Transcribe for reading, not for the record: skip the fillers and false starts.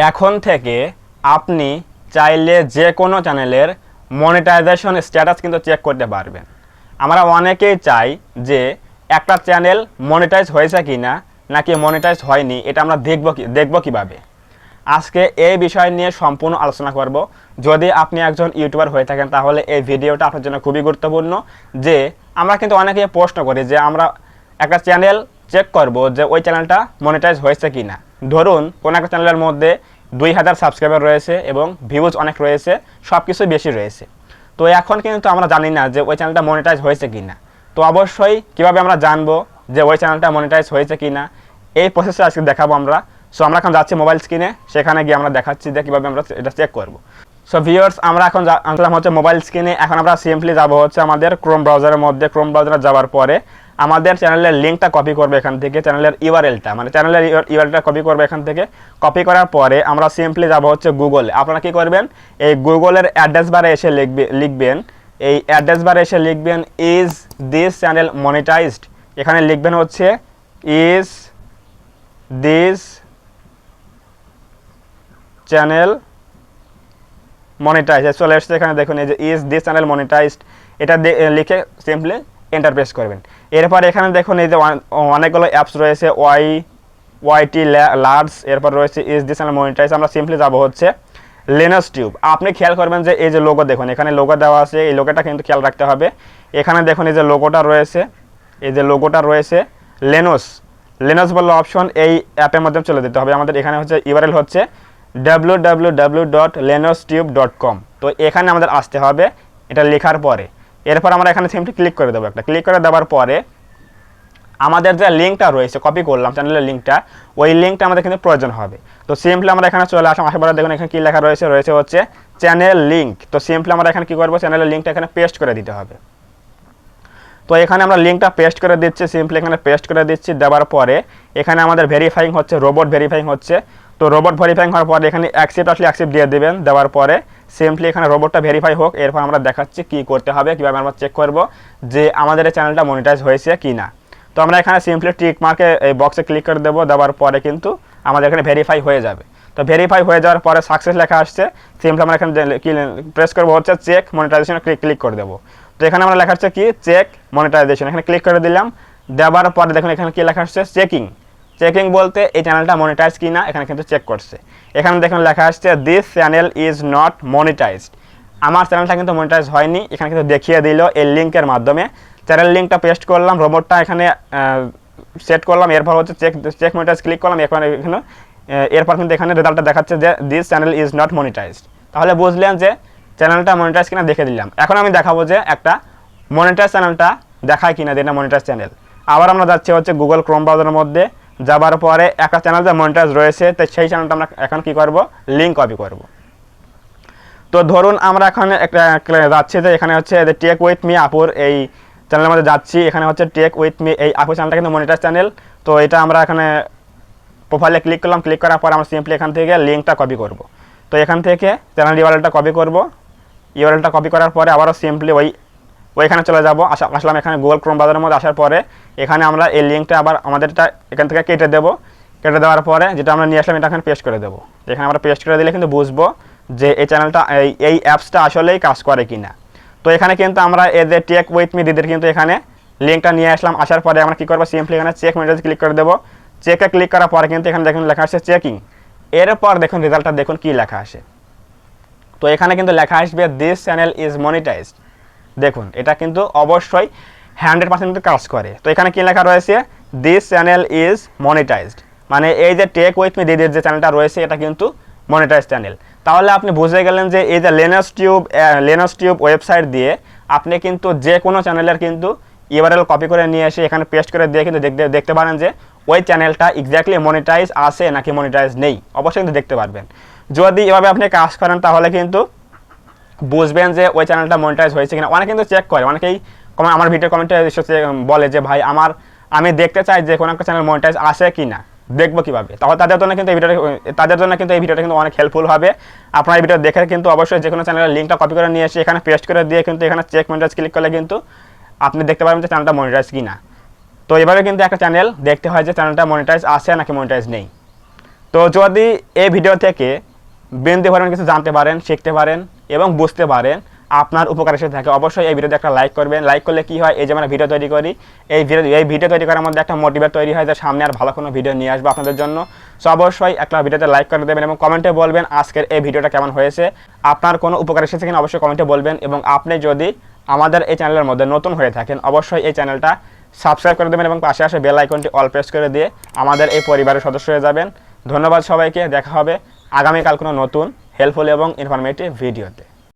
এখন থেকে আপনি চাইলে যে কোনো চ্যানেলের মনিটাইজেশন স্ট্যাটাস কিন্তু চেক করতে পারবেন। আমরা অনেকেই চাই যে একটা চ্যানেল মনিটাইজ হয়েছে কি না নাকি মনিটাইজ হয়নি, এটা আমরা দেখব কিভাবে। আজকে এই বিষয় নিয়ে সম্পূর্ণ আলোচনা করব। যদি আপনি একজন ইউটিউবার হয়ে থাকেন তাহলে এই ভিডিওটা আপনার জন্য খুবই গুরুত্বপূর্ণ। যে আমরা কিন্তু অনেকেই প্রশ্ন করি যে আমরা একটা চ্যানেল চেক করব যে ওই চ্যানেলটা মনিটাইজ হয়েছে কি না। ধরুন কোনো একটা চ্যানেলের মধ্যে 2000 সাবস্ক্রাইবার রয়েছে এবং ভিউজ অনেক রয়েছে, সব কিছুই বেশি রয়েছে। তো এখন কিন্তু আমরা জানি না যে ওই চ্যানেলটা মনিটাইজ হয়েছে কি না। তো অবশ্যই কীভাবে আমরা জানবো যে ওই চ্যানেলটা মনিটাইজ হয়েছে কি না, এই প্রসেসটা আজকে দেখাবো আমরা। সো আমরা এখন যাচ্ছি মোবাইল স্ক্রিনে, সেখানে গিয়ে আমরা দেখাচ্ছি যে কীভাবে আমরা এটা চেক করব। সো ভিউয়ার্স, আমরা এখন আসলাম হচ্ছে মোবাইল স্ক্রিনে। এখন আমরা সিম্পলি যাবো হচ্ছে আমাদের ক্রোম ব্রাউজারের মধ্যে। ক্রোম ব্রাউজারে যাওয়ার পরে আমাদের চ্যানেলের লিঙ্কটা কপি করবে এখান থেকে, চ্যানেলের ইউআরএলটা মানে চ্যানেলের ইউআরএলটা কপি করবে এখান থেকে। কপি করার পরে আমরা সিম্পলি যাবো হচ্ছে গুগলে। আপনারা কী করবেন, এই গুগলের অ্যাড্রেস বারে এসে লিখবেন এই অ্যাড্রেস বারে এসে লিখবেন ইজ দিস চ্যানেল মনিটাইজড। এখানে লিখবেন হচ্ছে ইজ দিস চ্যানেল মনিটাইজ। চলে এসছে এখানে দেখুন এই যে ইজ দিস চ্যানেল মনিটাইজড, এটা লিখে সিম্পলি এন্টার প্রেস করবেন। এরপর এখানে দেখুন এই যে অনেকগুলো অ্যাপস রয়েছে, ওয়াইটি লার্জ, এরপর রয়েছে ইজ দিস চ্যানেল মনিটাইজ। আমরা সিম্পলি যাবো হচ্ছে লেনস টিউব। আপনি খেয়াল করবেন যে এই যে লোগো দেখুন, এখানে লোগো দেওয়া আছে, এই লোগোটা কিন্তু খেয়াল রাখতে হবে। এখানে দেখুন এই যে লোগোটা রয়েছে, এই যে লোগোটা রয়েছে লেনস বলে অপশন, এই অ্যাপের মধ্যে চলে যেতে হবে আমাদের। এখানে হচ্ছে ইউআরএল হচ্ছে www.lenostube.com। তো এখানে আমাদের আসতে হবে এটা লেখার পরে। এরপর আমরা এখানে সিম্পলি ক্লিক করে দেবো একটা। ক্লিক করে দেওয়ার পরে আমাদের যে লিঙ্কটা রয়েছে কপি করলাম চ্যানেলের লিঙ্কটা, ওই লিঙ্কটা আমাদের কিন্তু প্রয়োজন হবে। তো সিম্পলি আমরা এখানে চলে আসলাম, আসার পরে দেখুন এখানে কী লেখা রয়েছে হচ্ছে চ্যানেল লিঙ্ক। তো সিম্পলি আমরা এখানে কী করবো, চ্যানেলের লিঙ্কটা এখানে পেস্ট করে দিতে হবে। তো এখানে আমরা লিঙ্কটা পেস্ট করে দিচ্ছি, সিম্পলি এখানে পেস্ট করে দিচ্ছি। দেওয়ার পরে এখানে আমাদের ভেরিফাইং হচ্ছে, রোবট ভেরিফাইং হচ্ছে। তো রোবট ভেরিফাইং হওয়ার পরে এখানে অ্যাকসেপ্ট দিয়ে দেবেন। দেওয়ার পরে সিম্পলি এখানে রোবটটা ভেরিফাই হোক। এরপর আমরা দেখাচ্ছি কী করতে হবে, কীভাবে আমরা চেক করব যে আমাদের এই চ্যানেলটা মনিটাইজ হয়েছে কি না। তো আমরা এখানে সিম্পলি টিক মার্কে এই বক্সে ক্লিক করে দেবো। দেওয়ার পরে কিন্তু আমাদের এখানে ভেরিফাই হয়ে যাবে। তো ভেরিফাই হয়ে যাওয়ার পরে সাকসেস লেখা আসছে। সিম্পলি আমরা এখানে প্রেস করবো হচ্ছে চেক মনিটাইজেশন, ক্লিক করে দেবো। তো এখানে আমরা লেখা হচ্ছে কি চেক মনিটাইজেশন, এখানে ক্লিক করে দিলাম। দেওয়ার পরে দেখুন এখানে কী লেখা আসছে চেকিং বলতে এই চ্যানেলটা মনিটাইজ কি না এখানে কিন্তু চেক করছে। এখানে দেখুন লেখা আসছে this channel is not monetised. আমার চ্যানেলটা কিন্তু মনিটাইজ হয়নি, এখানে কিন্তু দেখিয়ে দিল এই লিঙ্কের মাধ্যমে। চ্যানেল লিঙ্কটা পেস্ট করলাম, রোবটটা এখানে সেট করলাম। এরপর হচ্ছে চেক মনিটাইজ ক্লিক করলাম। এরপর কিন্তু এখানে রেজাল্টটা দেখাচ্ছে যে this channel is not monetised. তাহলে বুঝলেন যে চ্যানেলটা মনিটাইজ কিনা দেখে দিলাম। এখন আমি দেখাবো যে একটা মনিটাইজ চ্যানেলটা দেখায় কিনা, যেটা মনিটাইজ চ্যানেল। আবার আমরা যাচ্ছি হচ্ছে গুগল ক্রোম ব্রাউজারের মধ্যে। যাবার পরে একটা চ্যানেল যে মনিটাইজ রয়েছে, তো সেই চ্যানেলটা আমরা এখন কী করব, লিঙ্ক কপি করব। তো ধরুন আমরা এখন একটা যাচ্ছি যে এখানে হচ্ছে টেক উইথ মি আপুর এই চ্যানেলের মধ্যে যাচ্ছি। এখানে হচ্ছে টেক উইথ মি এই আপু চ্যানেলটা কিন্তু মনিটাইজ চ্যানেল। তো এটা আমরা এখানে প্রোফাইলে ক্লিক করলাম। ক্লিক করার পর আমরা সিম্পলি এখান থেকে লিঙ্কটা কপি করব। তো এখান থেকে চ্যানেল ইউআরএলটা কপি করব। ইউআরএলটা কপি করার পরে আবারও সিম্পলি ওইখানে চলে যাব। আসলাম এখানে গুগল ক্রোম ব্রাউজারের মধ্যে। আসার পরে এখানে আমরা এই লিঙ্কটা আবার আমাদেরটা এখান থেকে কেটে দেবো। কেটে দেওয়ার পরে যেটা আমরা নিয়ে আসলাম এটা এখানে পেস্ট করে দেবো। এখানে আমরা পেস্ট করে দিলে কিন্তু বুঝবো যে এই চ্যানেলটা এই অ্যাপসটা আসলেই কাজ করে কি না। তো এখানে কিন্তু আমরা এই যে টেক উইথ মি দিদির কিন্তু এখানে লিঙ্কটা নিয়ে আসলাম। আসার পরে আমরা কী করবো, সিম্পলি এখানে চেক মনিটাইজ ক্লিক করে দেবো। চেকে ক্লিক করার পরে কিন্তু এখানে দেখুন লেখা আসছে চেকিং। এরপর দেখুন রেজাল্টটা দেখুন কী লেখা আসে। তো এখানে কিন্তু লেখা আসবে দিস চ্যানেল ইজ মনিটাইজড। দেখুন এটা কিন্তু অবশ্যই 100% কাজ করে। তো এখানে কী লেখা রয়েছে, দিস চ্যানেল ইজ মনিটাইজড, মানে এই যে টেক উইথ মি দিদির যে চ্যানেলটা রয়েছে এটা কিন্তু মনিটাইজ চ্যানেল। তাহলে আপনি বুঝে গেলেন যে এই যে লেনস টিউব ওয়েবসাইট দিয়ে আপনি কিন্তু যে কোনো চ্যানেলের কিন্তু ইউআরএল কপি করে নিয়ে এসে এখানে পেস্ট করে দিয়ে কিন্তু দেখতে পারেন যে ওই চ্যানেলটা এক্স্যাক্টলি মনিটাইজ আছে নাকি মনিটাইজ নেই, অবশ্যই কিন্তু দেখতে পারবেন। যদি এভাবে আপনি কাজ করেন তাহলে কিন্তু বুঝবেন যে ওই চ্যানেলটা মনিটাইজ হয়েছে কিনা। অনেকে কিন্তু চেক করে, অনেকেই আমার ভিডিও কমেন্টে বলে যে ভাই আমি দেখতে চাই যে কোনো একটা চ্যানেল মনিটাইজ আছে কি না, দেখবো কীভাবে। তাহলে তাদের জন্য কিন্তু এই ভিডিওটা কিন্তু অনেক হেল্পফুল হবে। আপনার এই ভিডিও দেখে কিন্তু অবশ্যই যে কোনো চ্যানেলের লিঙ্কটা কপি করে নিয়ে এসে এখানে পেস্ট করে দিয়ে কিন্তু এখানে চেক মনিটাইজ ক্লিক করলে কিন্তু আপনি দেখতে পারবেন যে চ্যানেলটা মনিটাইজ কি না। তো এভাবে কিন্তু একটা চ্যানেল দেখতে হয় যে চ্যানেলটা মনিটাইজ আছে নাকি মনিটাইজ নেই। তো যদি এই ভিডিও থেকে বিন্দু পরিমাণ কিছু জানতে পারেন, শিখতে পারেন এবং বুঝতে পারেন, আপনার উপকার এসে থাকে, অবশ্যই এই ভিডিওতে একটা লাইক করবেন। লাইক করলে কি হয়, এই যে আমরা ভিডিও তৈরি করি, এই ভিডিও তৈরি করার মধ্যে একটা মোটিভেট তৈরি হয় যে সামনে আর ভালো কোনো ভিডিও নিয়ে আসবো আপনাদের জন্য। সো অবশ্যই একটা ভিডিওতে লাইক করে দেবেন এবং কমেন্টে বলবেন আজকের এই ভিডিওটা কেমন হয়েছে, আপনার কোনো উপকার এসেছে কিনা অবশ্যই কমেন্টে বলবেন। এবং আপনি যদি আমাদের এই চ্যানেলের মধ্যে নতুন হয়ে থাকেন, অবশ্যই এই চ্যানেলটা সাবস্ক্রাইব করে দেবেন এবং পাশে আসে বেল আইকনটি অল প্রেস করে দিয়ে আমাদের এই পরিবারের সদস্য হয়ে যাবেন। ধন্যবাদ সবাইকে, দেখা হবে আগামীকাল কোনো নতুন হেল্পফুল এবং ইনফরমেটিভ ভিডিওতে।